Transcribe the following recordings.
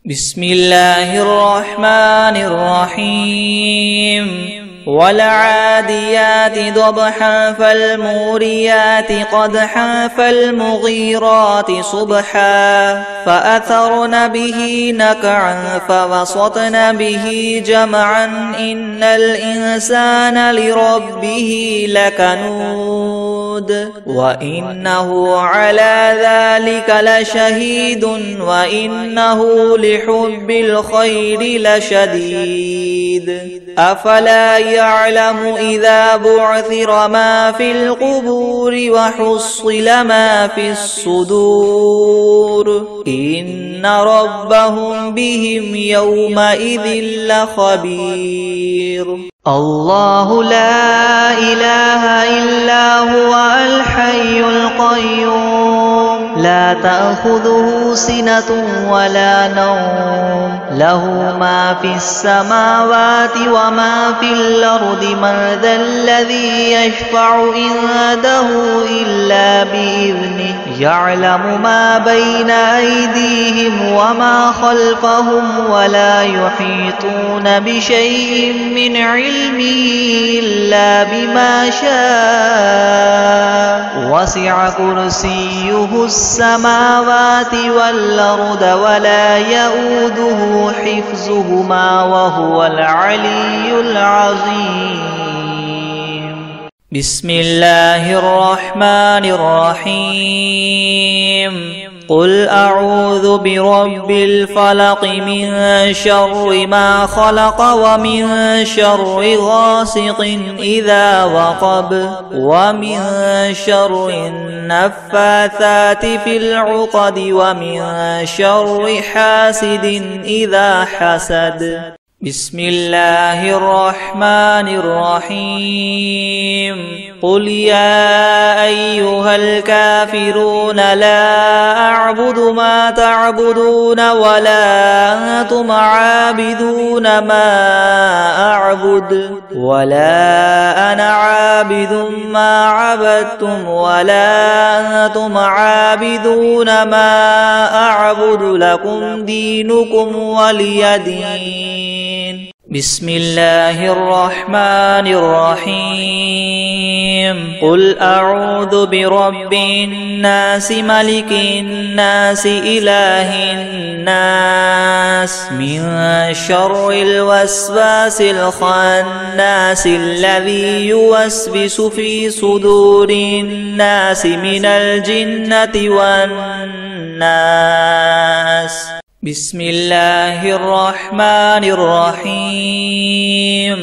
بسم الله الرحمن الرحيم والعاديات ضبحا فالموريات قدحا فالمغيرات صبحا فأثرن به نقعا فوسطن به جمعا إن الإنسان لربه لكنود وإنه على ذلك لشهيد وإنه لحب الخير لشديد أفلا يعلم إذا بعثر ما في القبور وحصل ما في الصدور إن ربهم بهم يومئذ لخبير الله لا إله إلا هو الحي القيوم لا تأخذه سنة ولا نوم له ما في السماوات وما في الأرض من ذا الذي يشفع عنده إلا بإذنه يعلم ما بين أيديهم وما خلفهم ولا يحيطون بشيء من علمه إلا بما شاء وسع كرسيه السماوات والأرض ولا يؤوده حفظهما وهو العلي العظيم بسم الله الرحمن الرحيم قل أعوذ برب الفلق من شر ما خلق ومن شر غاسق إذا وقب ومن شر النفاثات في العقد ومن شر حاسد إذا حسد بسم الله الرحمن الرحيم قل يا أيها الكافرون لا أعبد ما تعبدون ولا أنتم عابدون ما أعبد ولا أنا عابد ما عبدتم ولا أنتم عابدون ما أعبد لكم دينكم ولي دين بسم الله الرحمن الرحيم قل أعوذ برب الناس ملك الناس إله الناس من شر الوسواس الخناس الذي يوسوس في صدور الناس من الجنة والناس بسم الله الرحمن الرحيم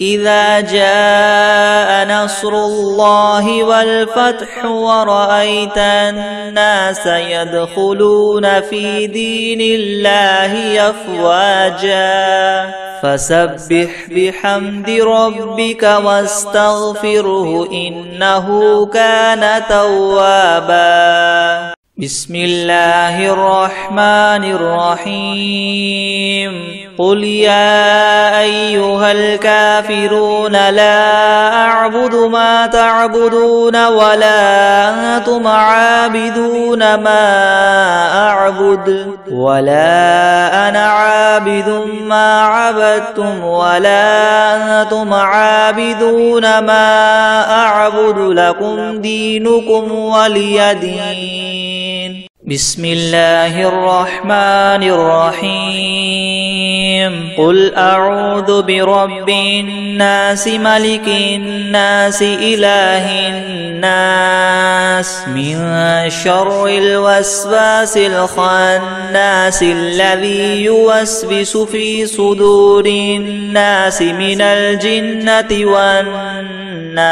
إذا جاء نصر الله والفتح ورأيت الناس يدخلون في دين الله أفواجا فسبح بحمد ربك واستغفره إنه كان توابا بسم الله الرحمن الرحيم قل يا أيها الكافرون لا أعبد ما تعبدون ولا أنتم عابدون ما أعبد ولا أنا عابد ما عبدتم ولا أنتم عابدون ما أعبد لكم دينكم ولي دين بسم الله الرحمن الرحيم قل أعوذ برب الناس ملك الناس إله الناس من شر الوسواس الخناس الذي يوسوس في صدور الناس من الجنة والناس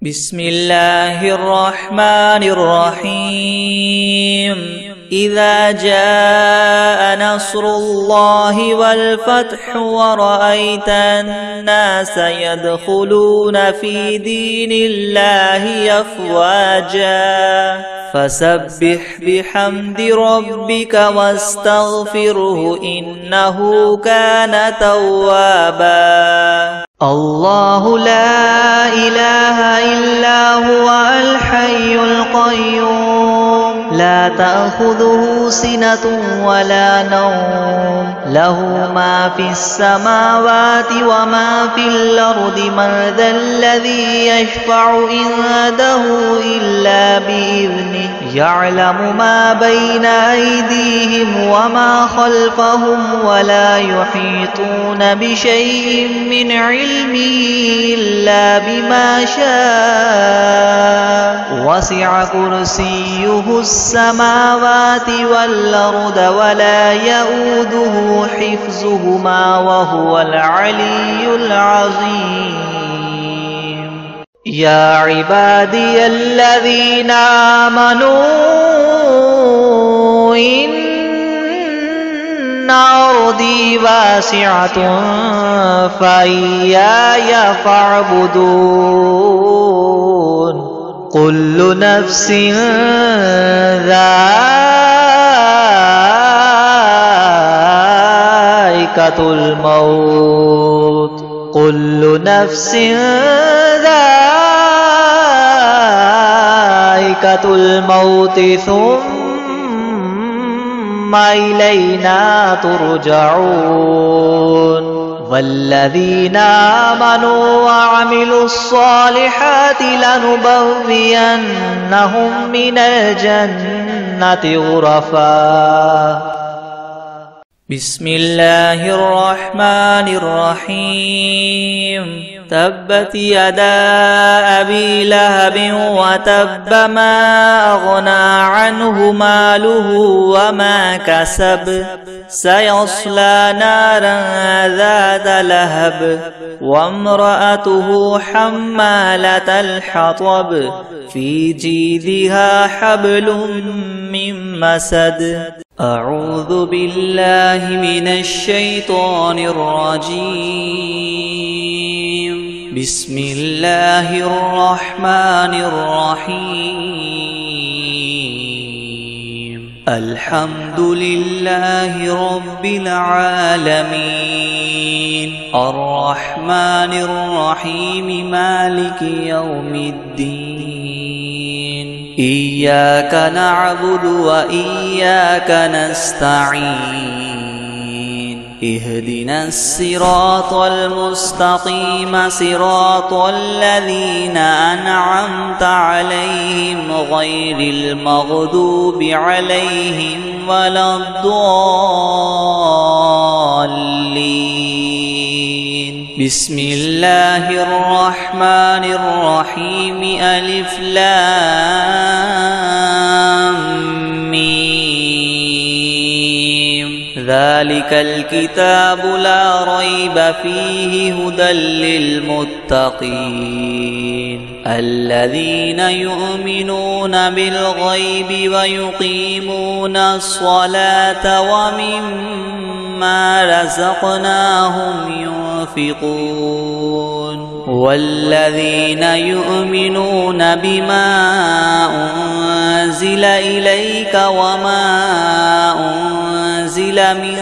بسم الله الرحمن الرحيم إذا جاء نصر الله والفتح ورأيت الناس يدخلون في دين الله أفواجا فسبح بحمد ربك واستغفره إنه كان توابا الله لا إله إلا هو الحي القيوم لا تأخذه سنة ولا نوم له ما في السماوات وما في الأرض من ذا الذي يشفع عنده إلا بإذنه يعلم ما بين أيديهم وما خلفهم ولا يحيطون بشيء من علمه إلا بما شاء وسع كرسيه السماوات والأرض ولا يؤوده حفظهما وهو العلي العظيم يا عبادي الذين آمنوا إن أرضي واسعة فإياي فاعبدون كل نفس ذائقة الموت كل نفس ذائقة الموت ثم إلينا ترجعون والذين آمنوا وعملوا الصالحات لنبوئنهم من الجنة غرفا بسم الله الرحمن الرحيم تبت يدا أبي لهب وتب ما أغنى عنه ماله وما كسب سيصلى نارا ذات لهب وامرأته حمالة الحطب في جيدها حبل من مسد أعوذ بالله من الشيطان الرجيم بسم الله الرحمن الرحيم الحمد لله رب العالمين الرحمن الرحيم مالك يوم الدين إياك نعبد وإياك نستعين اهدنا الصراط المستقيم صراط الذين أنعمت عليهم غير المغضوب عليهم ولا الضالين بسم الله الرحمن الرحيم ألف لام ميم ذلك الكتاب لا ريب فيه هدى للمتقين الذين يؤمنون بالغيب ويقيمون الصلاة ومما رزقناهم ينفقون والذين يؤمنون بما أنزل إليك وما أنزل من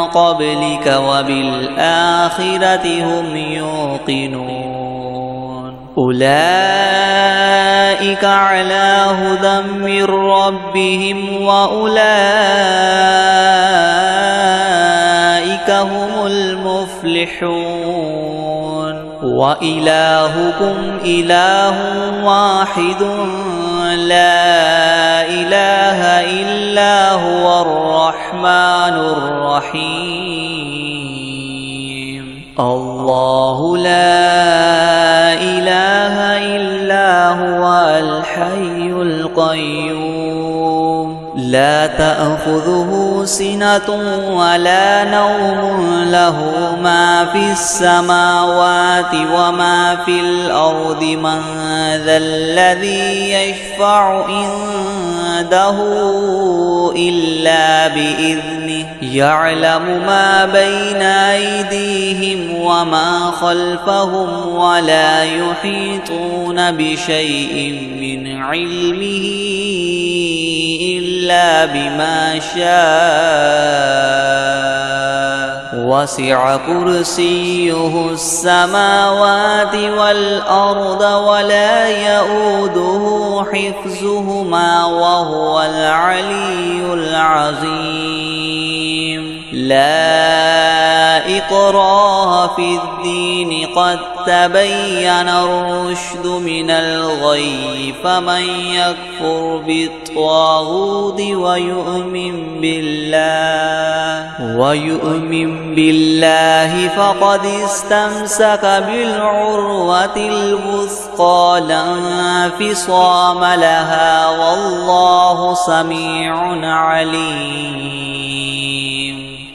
قبلك وبالآخرة هم يوقنون أولئك على هدى من ربهم وأولئك هم المفلحون وإلهكم إله واحد لا إله إلا هو الرحمن الرحيم الله لا إله إلا هو الحي القيوم لا تأخذه سنة ولا نوم له ما في السماوات وما في الأرض من ذا الذي يشفع عنده إلا بإذنه يعلم ما بين أيديهم وما خلفهم ولا يحيطون بشيء من علمه إلا بما شاء وسع كرسيه السماوات والأرض ولا يؤوده حفظهما وهو العلي العظيم. لا إكراه في الدين قد تبين الرشد من الغي، فمن يكفر بالطاغوت ويؤمن بالله فقد استمسك بالعروة الوثقى لا انفصام لها، والله سميع عليم.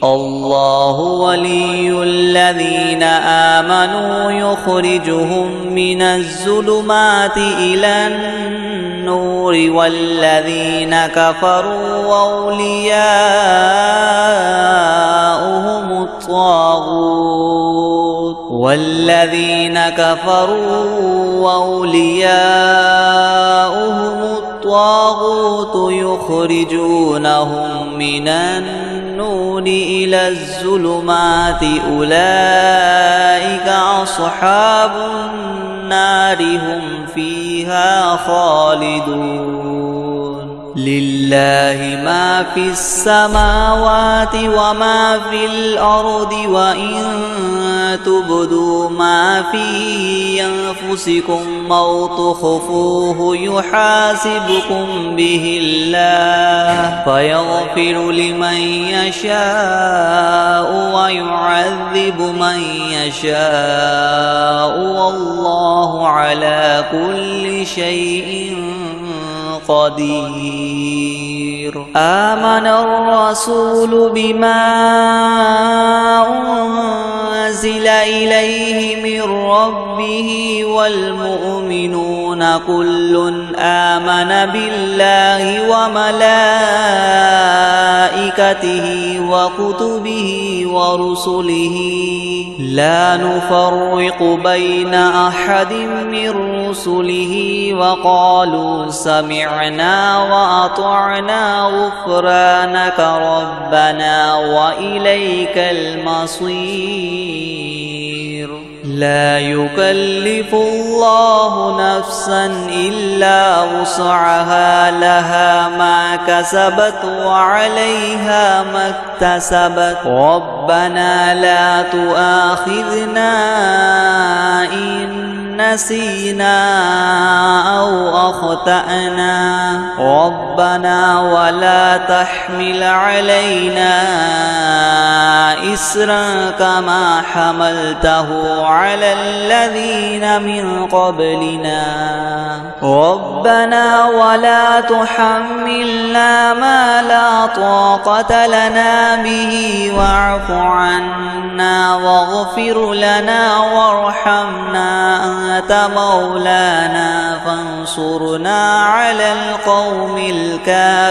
الله ولي الذين آمنوا يخرجهم من الظلمات إلى النور، والذين كفروا أولياؤهم الطاغوت يخرجونهم من النور إلى الظلمات، أولئك أصحاب النار هم فيها خالدون. لله ما في السماوات وما في الأرض، وإن تبدوا ما في أنفسكم أو تخفوه يحاسبكم به الله، فيغفر لمن يشاء ويعذب من يشاء، والله على كل شيء قدير. آمن الرسول بما أنزل إليه من ربه والمؤمنون كل آمن بالله وملائكته وكتبه ورسله لا نفرق بين أحد من رسله، وقالوا سمعنا وأطعنا غفرانك ربنا وإليك المصير. لا يكلف الله نفسا إلا وسعها، لها ما كسبت وعليها ما اكتسبت، ربنا لا تؤاخذنا إن نسينا أو أخطأنا، ربنا ولا تحمل علينا إسرا كما حملته على الذين من قبلنا، ربنا ولا تحملنا ما لا طاقة لنا به، واعف عنا واغفر لنا وارحمنا أنت مولانا فانصرنا على القوم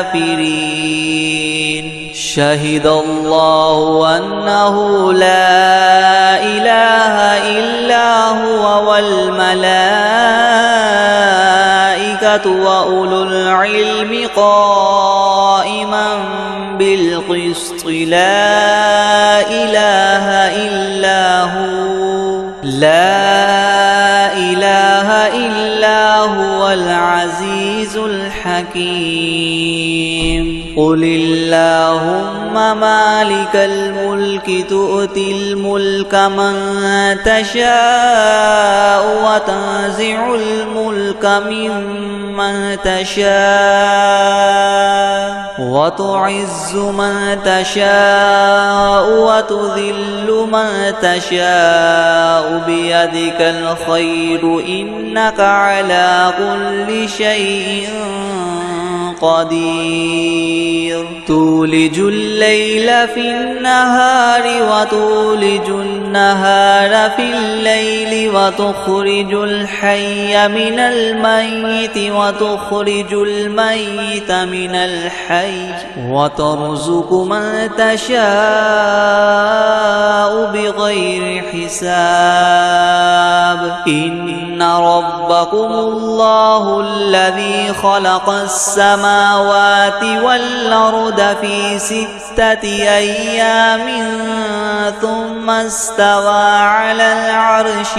الكافرين. شهد الله أنه لا إله إلا هو والملائكة وأولو العلم قائما بالقسط، لا إله إلا هو العزيز الحكيم. قل اللهم مالك الملك تؤتي الملك من تشاء وتنزع الملك ممن تشاء وتعز من تشاء وتذل من تشاء بيدك الخير إنك على كل شيء قدير. تولج الليل في النهار وتولج النهار في الليل وتخرج الحي من الميت وتخرج الميت من الحي وترزق من تشاء بغير حساب. إن ربكم الله الذي خلق السماوات والأرض في 6 أيام ثم استوى على العرش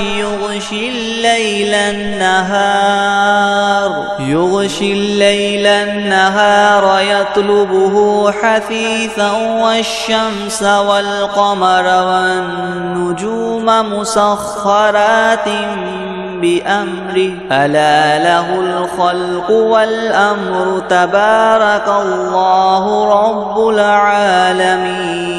يغشي الليل النهار يطلبه حثيثا والشمس والقمر والنجوم مسخرات بأمره ألا له الخلق والأمر تبارك الله رب العالمين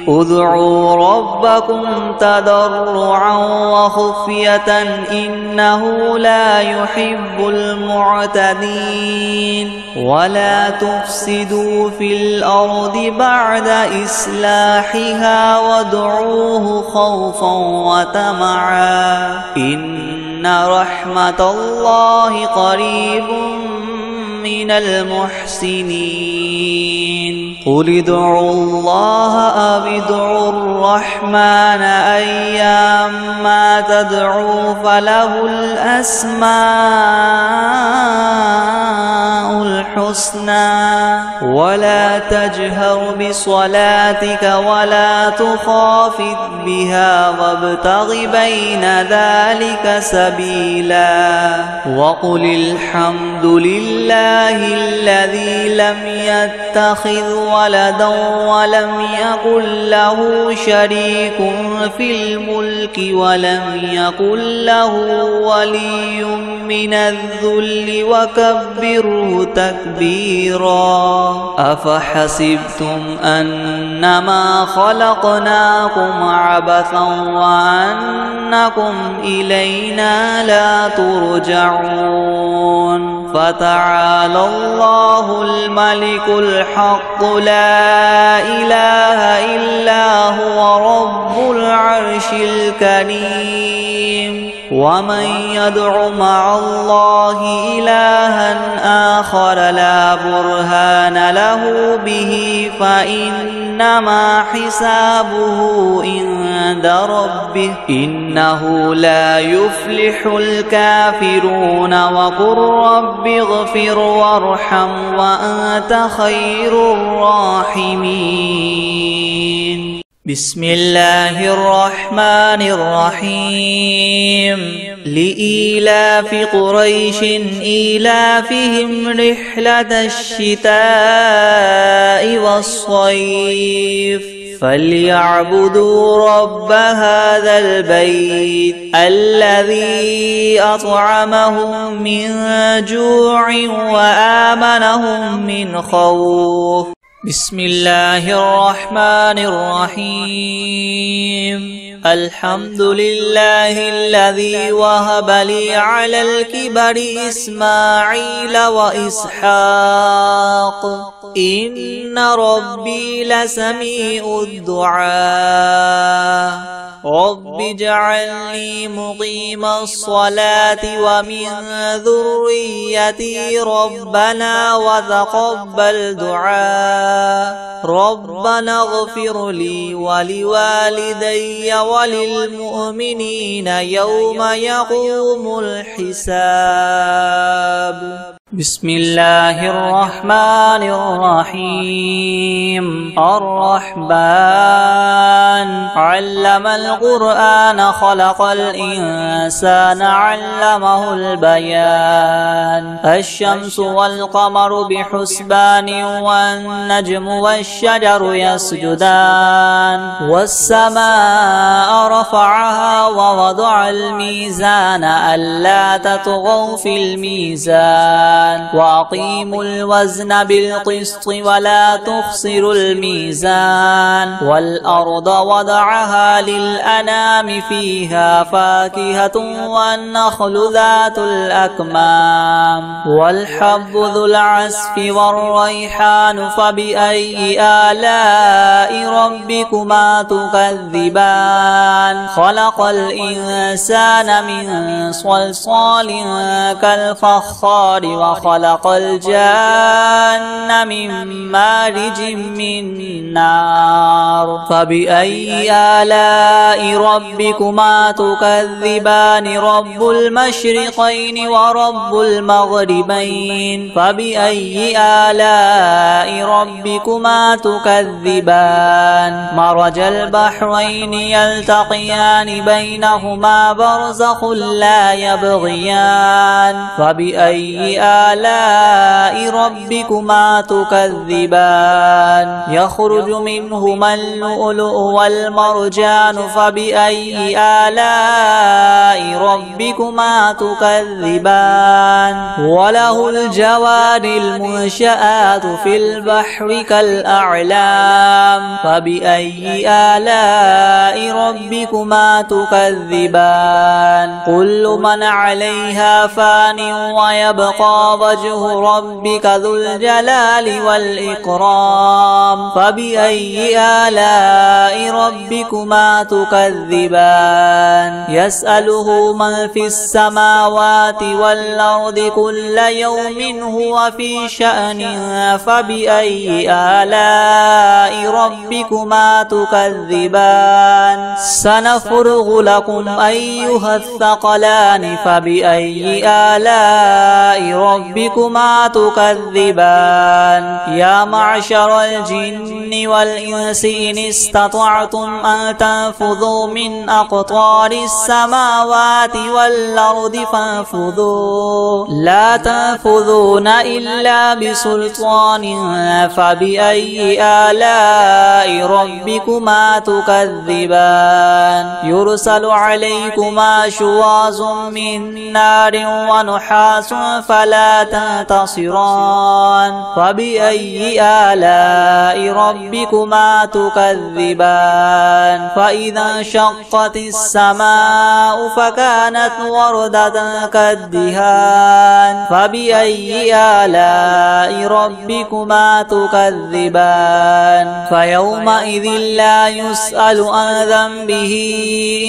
ادعوا ربكم تضرعا وخفية إنه لا يحب المعتدين ولا تفسدوا في الأرض بعد إصلاحها وادعوه خوفا وطمعا إن رحمة الله قريب من المحسنين قل ادعوا الله أو ادعوا الرحمن أيما تدعوا فله الأسماء الحسنى ولا تجهر بصلاتك ولا تخافت بها وابتغ بين ذلك سبيلا وقل الحمد لله الذي لم يتخذ ولدا ولم يكن له شريك في الملك ولم يكن له ولي من الذل وكبره تكبيرا أفحسبتم أنما خلقناكم عبثا وأنكم إلينا لا ترجعون فتعالى الله الملك الحق لا إله إلا هو رب العرش الكريم ومن يدع مع الله إلها آخر لا برهان له به فإنما حسابه عند ربه إنه لا يفلح الكافرون وقل رب اغفر وارحم وأنت خير الراحمين بسم الله الرحمن الرحيم لإيلاف قريش إيلافهم رحلة الشتاء والصيف فليعبدوا رب هذا البيت الذي أطعمهم من جوع وآمنهم من خوف بسم الله الرحمن الرحيم الحمد لله الذي وهب لي على الكبر إسماعيل وإسحاق إن ربي لسميع الدعاء رب اجعلني مقيم الصلاة ومن ذريتي ربنا وتقبل دعاء ربنا اغفر لي ولوالدي وللمؤمنين يوم يقوم الحساب بسم الله الرحمن الرحيم الرحمن علم القرآن خلق الإنسان علمه البيان الشمس والقمر بحسبان والنجم والشجر يسجدان والسماء رفعها ووضع الميزان ألا تطغوا في الميزان وأقيموا الوزن بالقسط ولا تخسروا الميزان والأرض وضعها للأنام فيها فاكهة والنخل ذات الأكمام والحب ذو العصف والريحان فبأي آلاء ربكما تكذبان خلق الإنسان من صلصال كالفخار وخلق الجن من مارج من نار فبأي آلاء ربكما تكذبان رب المشرقين ورب المغربين فبأي آلاء ربكما تكذبان مرج البحرين يلتقيان بينهما برزخ لا يبغيان فبأي آلاء ربكما تكذبان يخرج منهما اللؤلؤ والمرجان فبأي آلاء ربكما تكذبان وله الجوار المنشآت في البحر كالأعلام فبأي آلاء ربكما تكذبان كل من عليها فان ويبقى وجه ربك ذو الجلال والإكرام فبأي آلاء ربكما تكذبان يسأله من في السماوات والأرض كل يوم هو في شأن فبأي آلاء ربكما تكذبان سنفرغ لكم أيها الثقلان فبأي آلاء ربكما تكذبان يا معشر الجن والإنس إن استطعتم أن تنفذوا من أقطار السماوات والأرض فانفذوا لا تنفذون إلا بسلطان فبأي آلاء ربكما تكذبان يرسل عليكما شواظ من نار ونحاس فلا تنتصران فبأي آلاء ربكما تكذبان فإذا انشقت السماء فكانت وردة كالدهان فبأي آلاء ربكما تكذبان فيومئذ لا يسأل عن ذنبه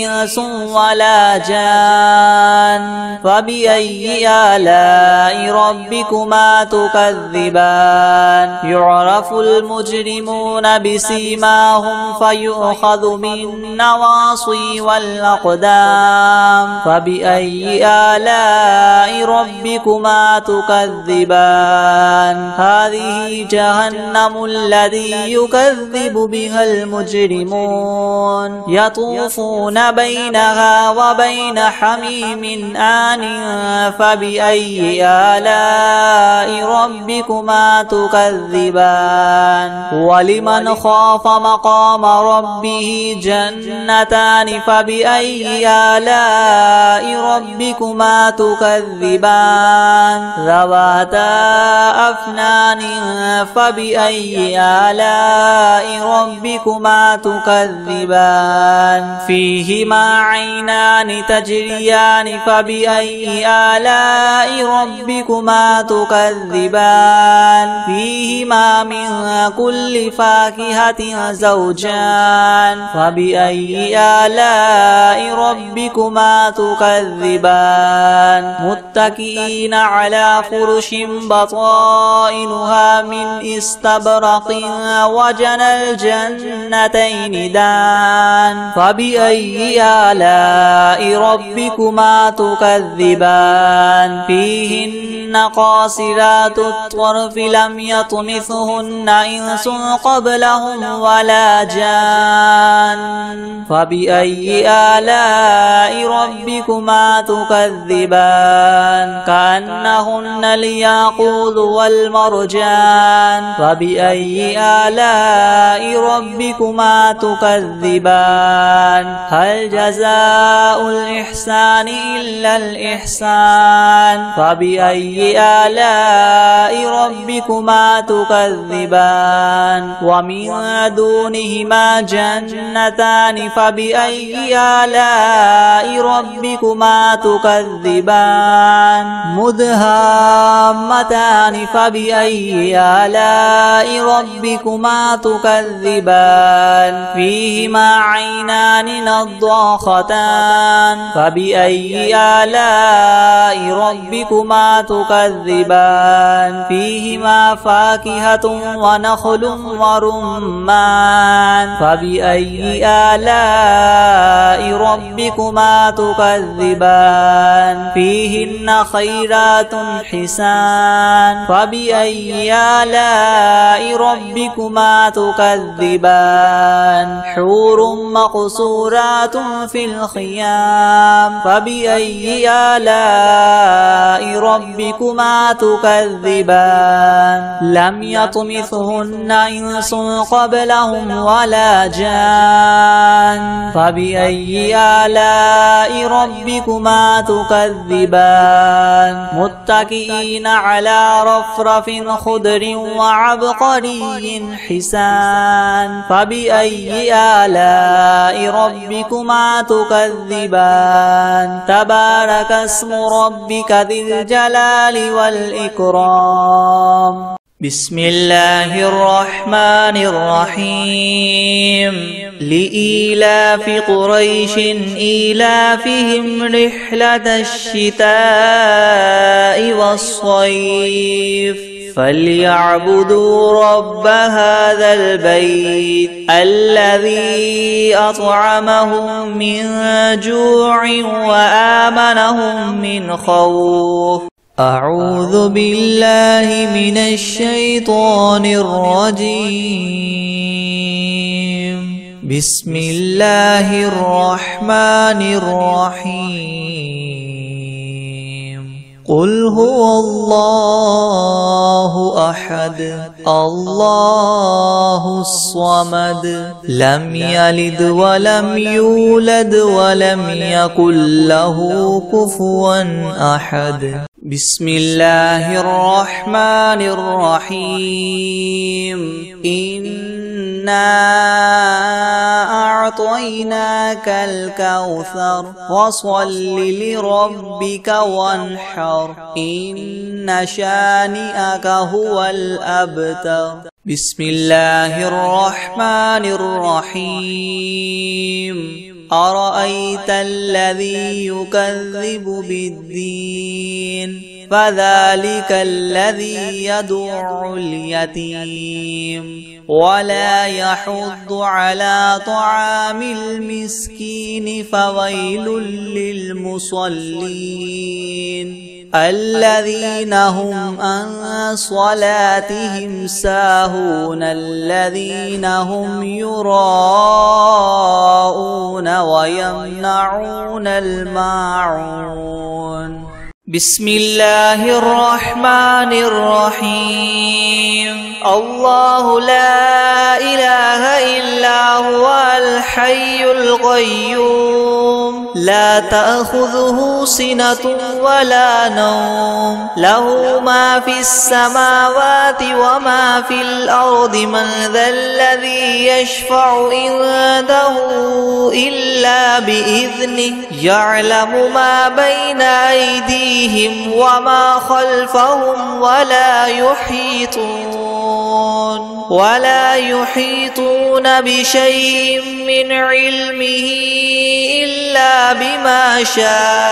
إنس ولا جان فبأي آلاء ربكما تكذبان يعرف المجرمون بسيماهم فيؤخذ بالنواصي والأقدام فبأي آلاء ربكما تكذبان هذه جهنم الذي يكذب بها المجرمون يطوفون بينها وبين حميم آن فبأي آلاء ربكما تكذبان ولمن خاف مقام ربه جنتان فبأي آلاء ربكما تكذبان ذواتا أفنان فبأي آلاء ربكما تكذبان فيهما عينان تجريان فبأي آلاء ربكما تكذبان فيهما من كل فاكهة زوجان فبأي آلاء ربكما تكذبان متكئين على فرش بطائنها من استبرق وجنى الجنتين دان فبأي آلاء ربكما تكذبان فيهن قاصرات الطرف لم يطمثهن إنس قبلهم ولا جان فبأي آلاء ربكما تكذبان كأنهن الياقوت والمرجان فبأي آلاء ربكما تكذبان هل جزاء الإحسان إلا الإحسان فبأي آلاء ربكما تكذبان ومن دونهما جنتان فبأي آلاء ربكما تكذبان مدهامتان فبأي آلاء ربكما تكذبان تكذبان فيهما عينان نضاختان فبأي آلاء ربكما تكذبان فيهما فاكهة ونخل ورمان فبأي آلاء ربكما تكذبان فيهن خيرات حسان فبأي آلاء ربكما تكذبان حور مقصورات في الخيام فبأي آلاء ربكما تكذبان لم يطمثهن إنس قبلهم ولا جان فبأي آلاء ربكما تكذبان متكئين على رفرف خضر وعبقري حسان فبأي آلاء ربكما تكذبان تبارك اسم ربك ذي الجلال والإكرام بسم الله الرحمن الرحيم لإيلاف قريش إيلافهم رحلة الشتاء والصيف فليعبدوا رب هذا البيت الذي أطعمهم من جوع وآمنهم من خوف أعوذ بالله من الشيطان الرجيم بسم الله الرحمن الرحيم قل هو الله أحد الله الصمد لم يلد ولم يولد ولم يكن له كفوا أحد بسم الله الرحمن الرحيم إنا أعطيناك الكوثر فصل لربك وانحر إن شانئك هو الأبتر بسم الله الرحمن الرحيم أرأيت الذي يكذب بالدين فذلك الذي يدع اليتيم ولا يحض على طعام المسكين فويل للمصلين الذين هم عن صلاتهم ساهون الذين هم يراءون ويمنعون الماعون بسم الله الرحمن الرحيم الله لا إله إلا هو الحي القيوم لا تأخذه سنة ولا نوم له ما في السماوات وما في الأرض من ذا الذي يشفع عنده إلا بإذنه يعلم ما بين أيديهم وما خلفهم ولا يحيطون بشيء من علمه إلا بما شاء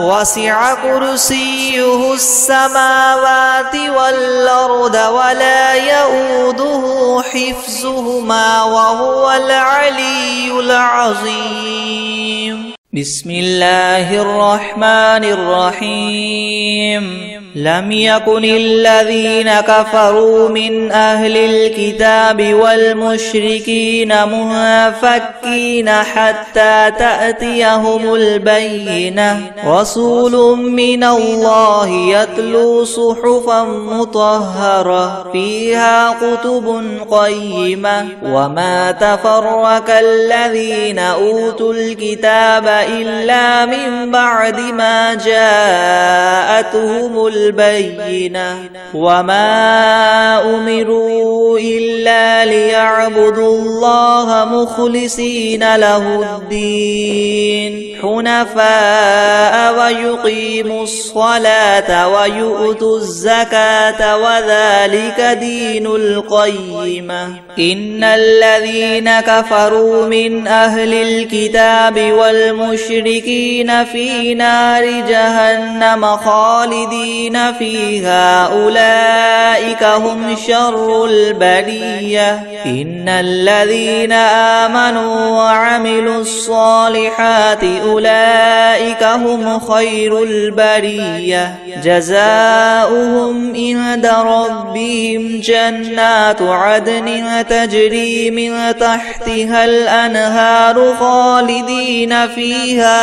وسع كرسيه السماوات والأرض ولا يؤوده حفظهما وهو العلي العظيم بسم الله الرحمن الرحيم لم يكن الذين كفروا من أهل الكتاب والمشركين منفكين حتى تأتيهم البينة رسول من الله يتلو صحفا مطهرة فيها كتب قيمة وما تفرق الذين أوتوا الكتاب إلا من بعد ما جاءتهم البينة وما أمروا إلا ليعبدوا الله مخلصين له الدين حنفاء ويقيموا الصلاة ويؤتوا الزكاة وذلك دين القيمة إن الذين كفروا من أهل الكتاب والمشركين في نار جهنم خالدين فيها أولئك هم شر البرية إن الذين آمنوا وعملوا الصالحات أولئك هم خير البرية جزاؤهم عند ربهم جنات عدن تجري من تحتها الأنهار خالدين فيها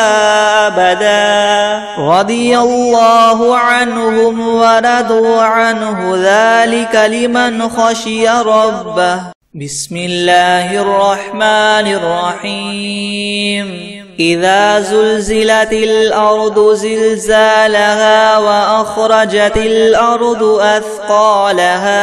أبدا رضي الله عنهم ورضوا عنه ذلك لمن خشي ربه بسم الله الرحمن الرحيم إذا زلزلت الأرض زلزالها وأخرجت الأرض أثقالها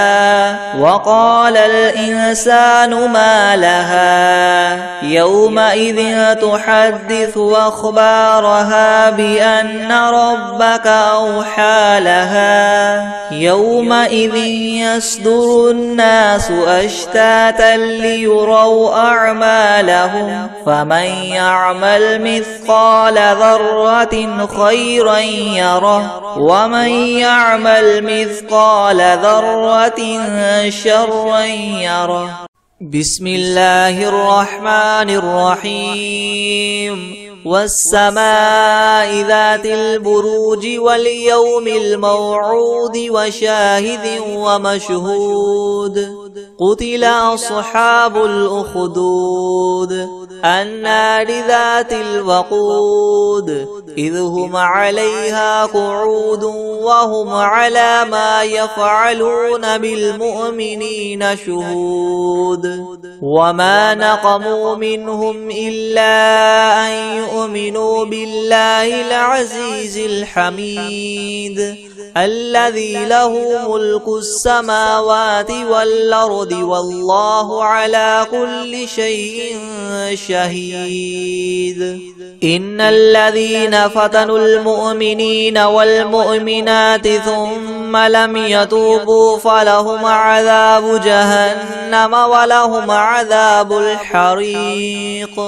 وقال الإنسان ما لها يومئذ تحدث أخبارها بأن ربك أوحى لها يومئذ يصدر الناس أشتاتا ليروا أعمالهم فمن يعمل مثقال ذرة خيرا يره ومن يعمل مثقال ذرة شرا يره بسم الله الرحمن الرحيم والسماء ذات البروج واليوم الموعود وشاهد ومشهود قتل أصحاب الأخدود النار ذات الوقود إذ هم عليها قعود وهم على ما يفعلون بالمؤمنين شهود وما نقموا منهم إلا أن يؤمنوا بالله العزيز الحميد الذي له ملك السماوات والأرض والله على كل شيء شهيد إن الذين فتنوا المؤمنين والمؤمنات ثم لم يتوبوا فلهم عذاب جهنم ولهم عذاب الحريق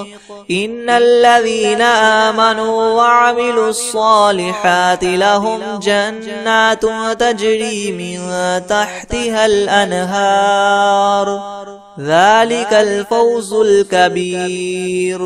إن الذين آمنوا وعملوا الصالحات لهم جنات تجري من تحتها الأنهار ذلك الفوز الكبير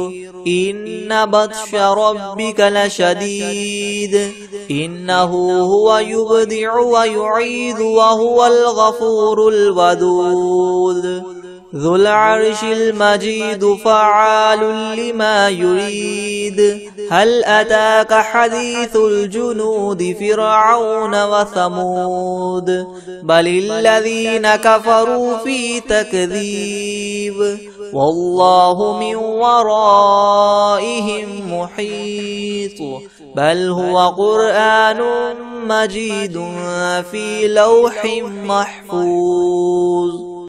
إن بطش ربك لشديد إنه هو يبدع ويعيد وهو الغفور الودود ذو العرش المجيد فعال لما يريد هل أتاك حديث الجنود فرعون وثمود بل الذين كفروا في تكذيب والله من ورائهم محيط بل هو قرآن مجيد في لوح محفوظ